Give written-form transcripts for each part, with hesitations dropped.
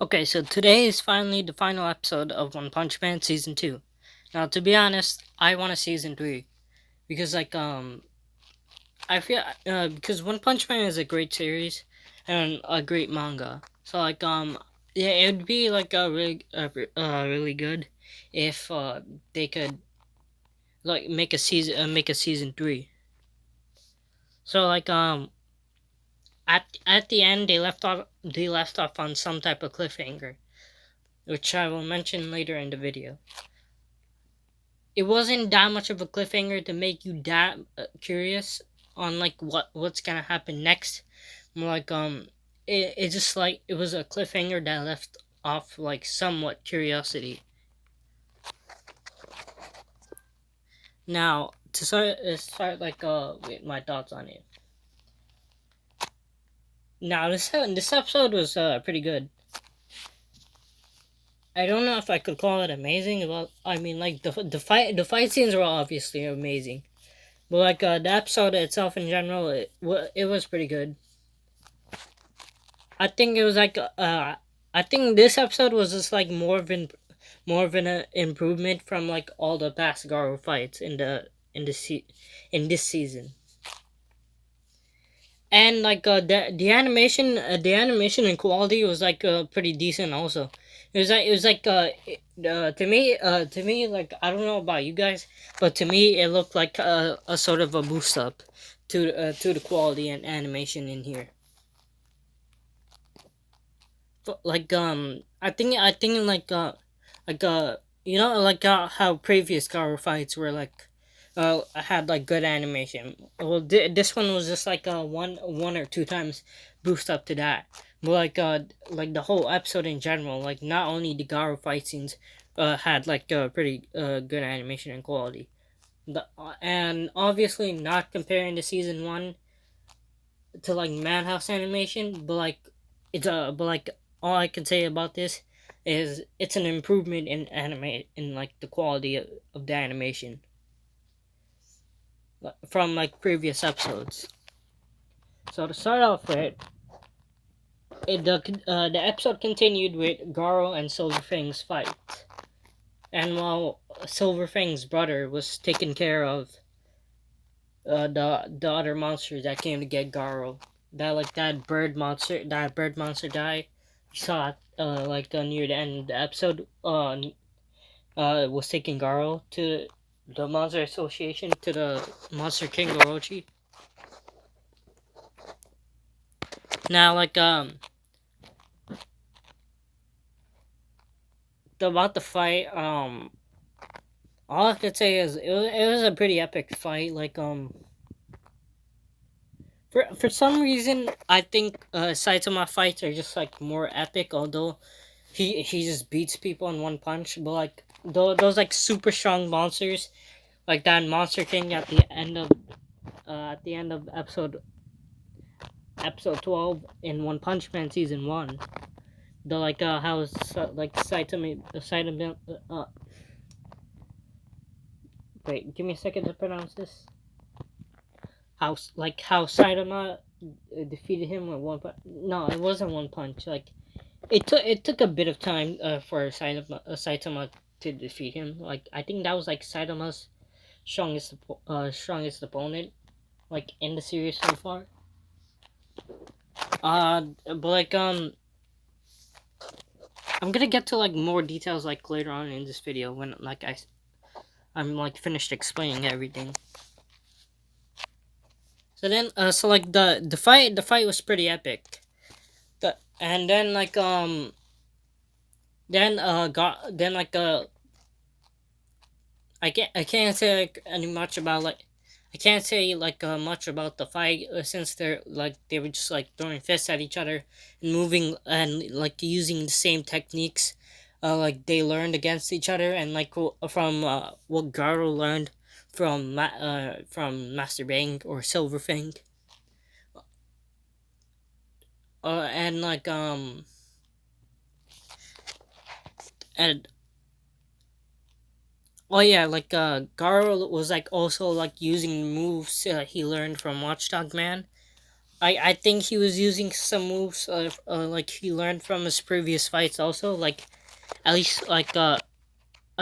Okay, so today is finally the final episode of One Punch Man Season 2. Now, to be honest, I want a Season 3. Because, I feel, because One Punch Man is a great series and a great manga. So, yeah, it would be, really good if, they could, make a Season 3. So, at the end, they left off on some type of cliffhanger, which I will mention later in the video. It wasn't that much of a cliffhanger to make you that curious on what's gonna happen next. More it just it was a cliffhanger that left off somewhat curiosity. Now to start with my thoughts on it. Now this episode was pretty good. I don't know if I could call it amazing. Well, I mean, the fight scenes were obviously amazing, but the episode itself in general, it was pretty good. I think it was I think this episode was just more of an improvement from all the past Garo fights in this season. And the animation and quality was pretty decent also. It was to me, like, I don't know about you guys, but to me it looked like a sort of a boost up to the quality and animation in here. I think like you know how previous car fights were had good animation. Well, this one was just one or two times boost up to that. But like the whole episode in general, like not only the Garo fight scenes had pretty good animation and quality. And obviously not comparing the season 1 to Madhouse animation, but all I can say about this is it's an improvement in the quality of the animation from previous episodes. So to start off with, the episode continued with Garo and Silverfang's fight, and while Silverfang's brother was taking care of the other monsters that came to get Garo, that bird monster guy, we saw near the end of the episode, was taking Garo to the Monster Association, to the Monster King Orochi. Now, about the fight, all I could say is it was a pretty epic fight. For some reason, I think Saitama fights are just more epic. Although he just beats people in one punch, but those super strong monsters, like that Monster King at the end of episode 12 in One Punch Man season 1. The how Saitama wait, give me a second to pronounce this. How Saitama defeated him with one punch. No, it wasn't one punch. It took a bit of time for Saitama to defeat him. I think that was Saitama's strongest opponent in the series so far. But I'm gonna get to more details later on in this video when I'm finished explaining everything. So then the fight was pretty epic. And then I can't say any much about I can't say much about the fight since they were just throwing fists at each other and moving and using the same techniques they learned against each other, and from what Garo learned from Master Bang or Silverfang. And and oh yeah, Garo was also using moves he learned from Watchdog Man. I think he was using some moves like he learned from his previous fights also, like at least like a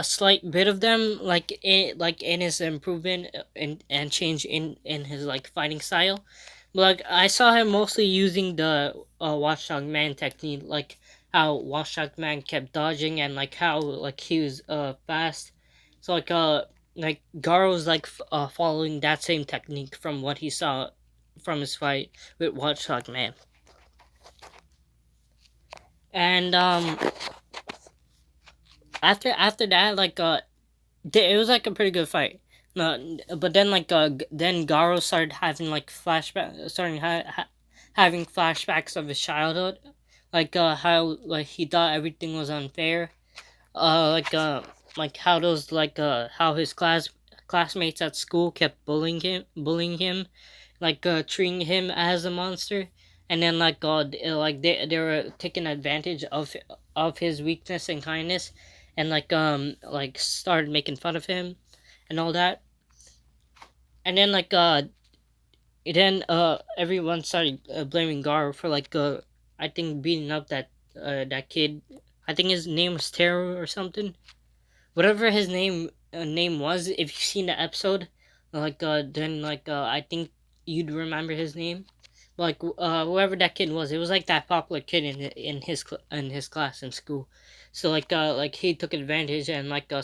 slight bit of them, like in his improvement and change in his like fighting style. But like I saw him mostly using the Watchdog Man technique, like how Watchdog Man kept dodging and like how like he was fast. So like Garo's like following that same technique from what he saw from his fight with Watchdog Man. And after that, like it was like a pretty good fight. No, but then like then Garo started having like having flashbacks of his childhood, like how like he thought everything was unfair, uh like uh how those how his classmates at school kept bullying him, like treating him as a monster, and then like they were taking advantage of his weakness and kindness, and like started making fun of him and all that. And then everyone started blaming Gar for I think beating up that kid. I think his name was Terror or something, whatever his name was. If you've seen the episode, then I think you'd remember his name. Whoever that kid was, it was like that popular kid in his class in school. So like he took advantage and like uh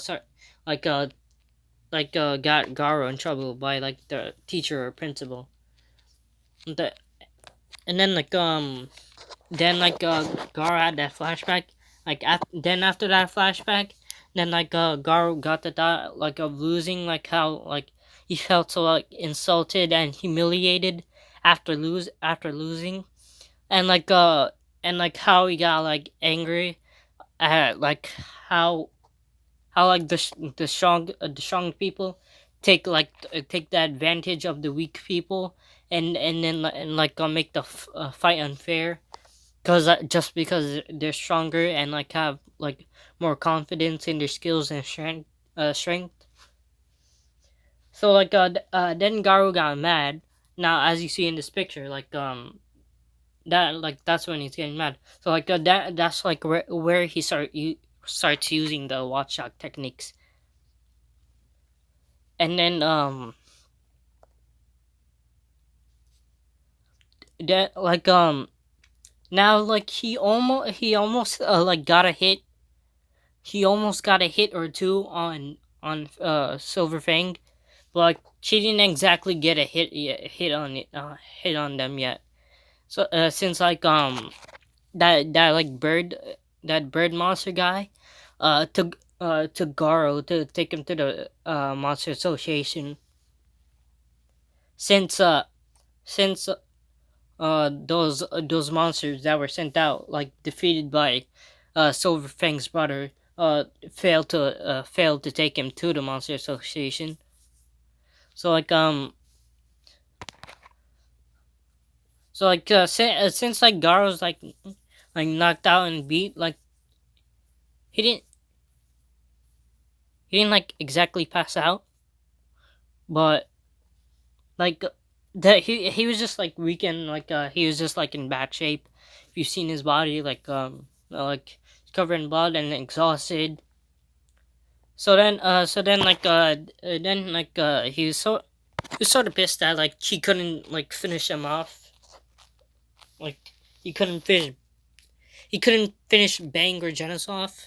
got Garo in trouble by like the teacher or principal. The, and then Garo had that flashback. Then after that flashback, then Garo got the thought of losing, like how like he felt so like insulted and humiliated after losing, and like how he got like angry at like how like the strong people take the advantage of the weak people, and make the fight unfair, because just because they're stronger and like have like more confidence in their skills and strength. So then Garu got mad. Now as you see in this picture, that's when he's getting mad. So that's like where he starts using the watch shot techniques. And then that now like he almost like got a hit. He almost got a hit or two on Silver Fang, but like she didn't exactly get a hit on them yet. So since that bird monster guy took Garo to take him to the Monster Association, since those monsters that were sent out, like defeated by Silver Fang's brother, failed to take him to the Monster Association. So since like Garo's like knocked out and beat, like he didn't like exactly pass out, but like that he was just like weak, and he was just like in bad shape. If you've seen his body, like covered in blood and exhausted. He was sort of pissed that like he couldn't like finish him off. Like he couldn't finish Bang or Genos off.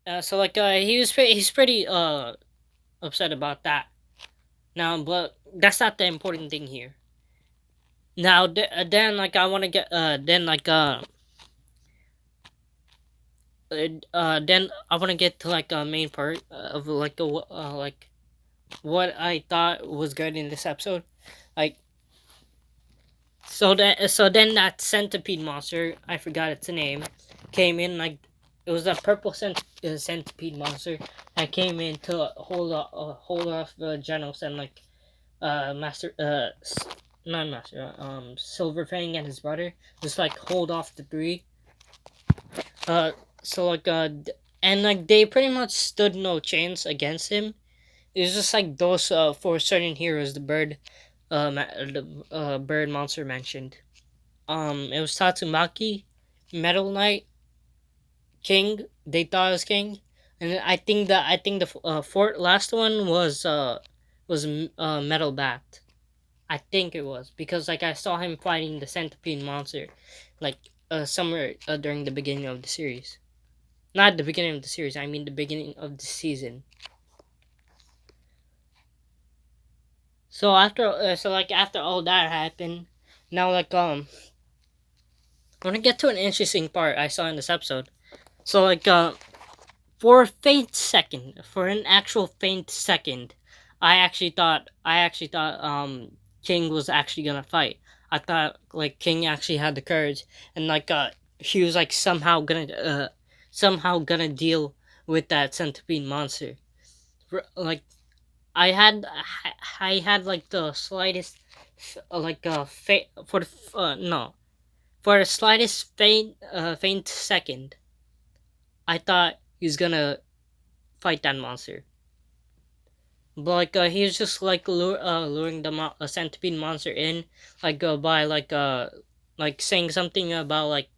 He's pretty upset about that. Now, but that's not the important thing here. Now, then I want to get then I want to get to like a main part of like what I thought was good in this episode. Like so then that centipede monster, I forgot its name, came in. Like it was a purple centipede monster that came in to hold off Genos and master not master Silver Fang and his brother, just like hold off the three. uh so like and like they pretty much stood no chance against him. It was just like those four certain heroes: the bird, the bird monster mentioned. It was Tatsumaki, Metal Knight, King. They thought it was King, and I think the fourth last one was Metal Bat. I think it was because like I saw him fighting the centipede monster, like somewhere during the beginning of the series. Not the beginning of the series. I mean the beginning of the season. So after all that happened, now I want to get to an interesting part I saw in this episode. So for a faint second, for an actual faint second, I actually thought King was actually gonna fight. I thought like King actually had the courage and he was like somehow gonna deal with that centipede monster. Like I had like the slightest for the no for the slightest faint second I thought he was gonna fight that monster. But he was just luring the centipede monster in, by like saying something about like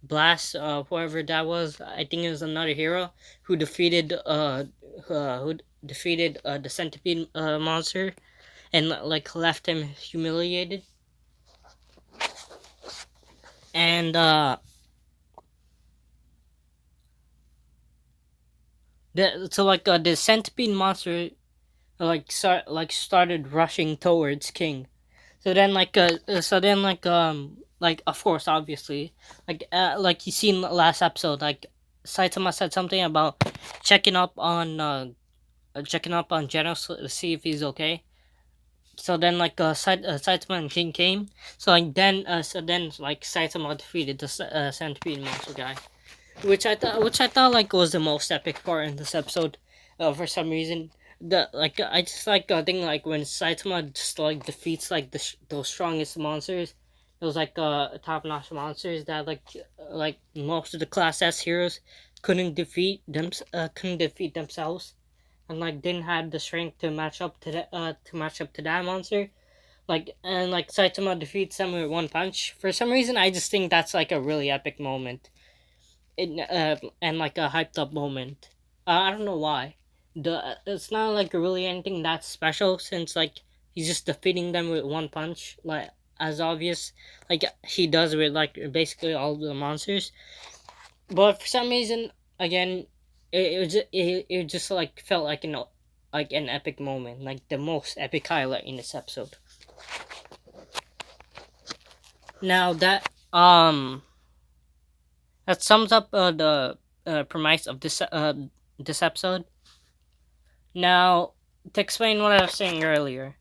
Blast, whoever that was. I think it was another hero who defeated the centipede monster and like left him humiliated. And the centipede monster started rushing towards King. So then of course obviously like you seen last episode, like Saitama said something about checking up on Genos to see if he's okay. So then Saitama and King came. So then Saitama defeated the centipede monster guy, which I thought like was the most epic part in this episode. For some reason, I just think like when Saitama just like defeats like those strongest monsters, those top notch monsters that like most of the Class S heroes couldn't defeat themselves, and like didn't have the strength to match up to that monster. And Saitama defeats them with one punch. For some reason, I just think that's like a really epic moment and like a hyped up moment. I don't know why. It's not like really anything that special since like he's just defeating them with one punch, like as obvious like he does with like basically all the monsters. But for some reason, again, it just like felt like an epic moment, like the most epic highlight in this episode. Now that sums up the premise of this episode. Now, to explain what I was saying earlier,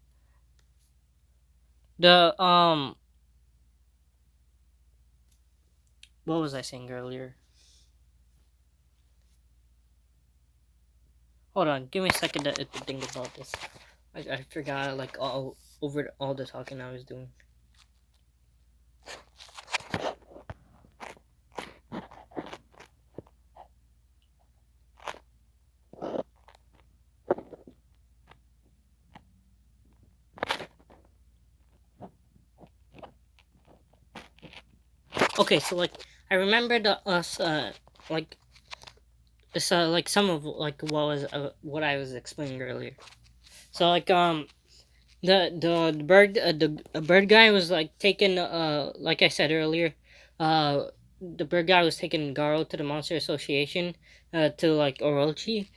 the what was I saying earlier? Hold on, give me a second to think about this. I forgot like all over all the talking I was doing. Okay, so like I remembered us like like some of like what I was explaining earlier. So the bird guy was like taken like I said earlier, the bird guy was taking Garo to the Monster Association to like Orochi.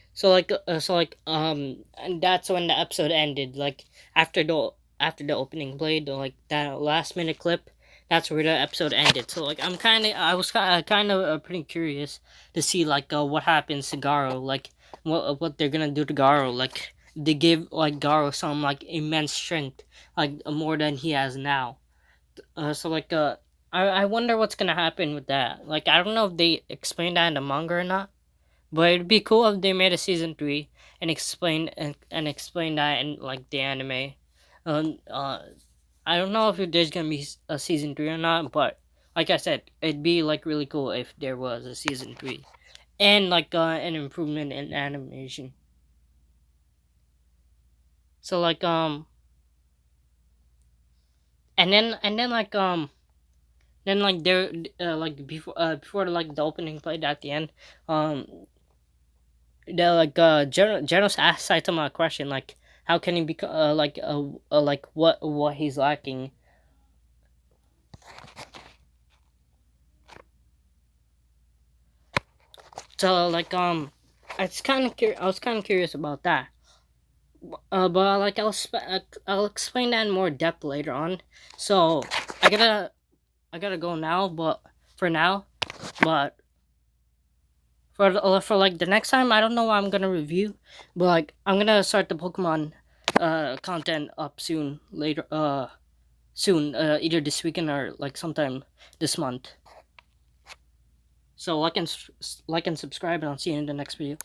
And that's when the episode ended. Like after the opening played, like that last minute clip, that's where the episode ended. So like I was kind of pretty curious to see like what happens to Garo, like what they're gonna do to Garo, like they give like Garo some like immense strength, like more than he has now. I wonder what's gonna happen with that. Like I don't know if they explain that in the manga or not, but it'd be cool if they made a season 3 and explain that in like the anime. Um, uh, I don't know if there's gonna be a season 3 or not, but like I said, it'd be like really cool if there was a season 3 and like an improvement in animation. So and then then like there like before like the opening played at the end, um the like Genos asked Saitama a question like how can he become like what he's lacking. So like I was kind of curious about that. But like I'll explain that in more depth later on. So I gotta I gotta go now, but for now, but for like the next time, I don't know what I'm gonna review, but like I'm gonna start the Pokemon content up soon, either this weekend or like sometime this month. So like and subscribe, and I'll see you in the next video.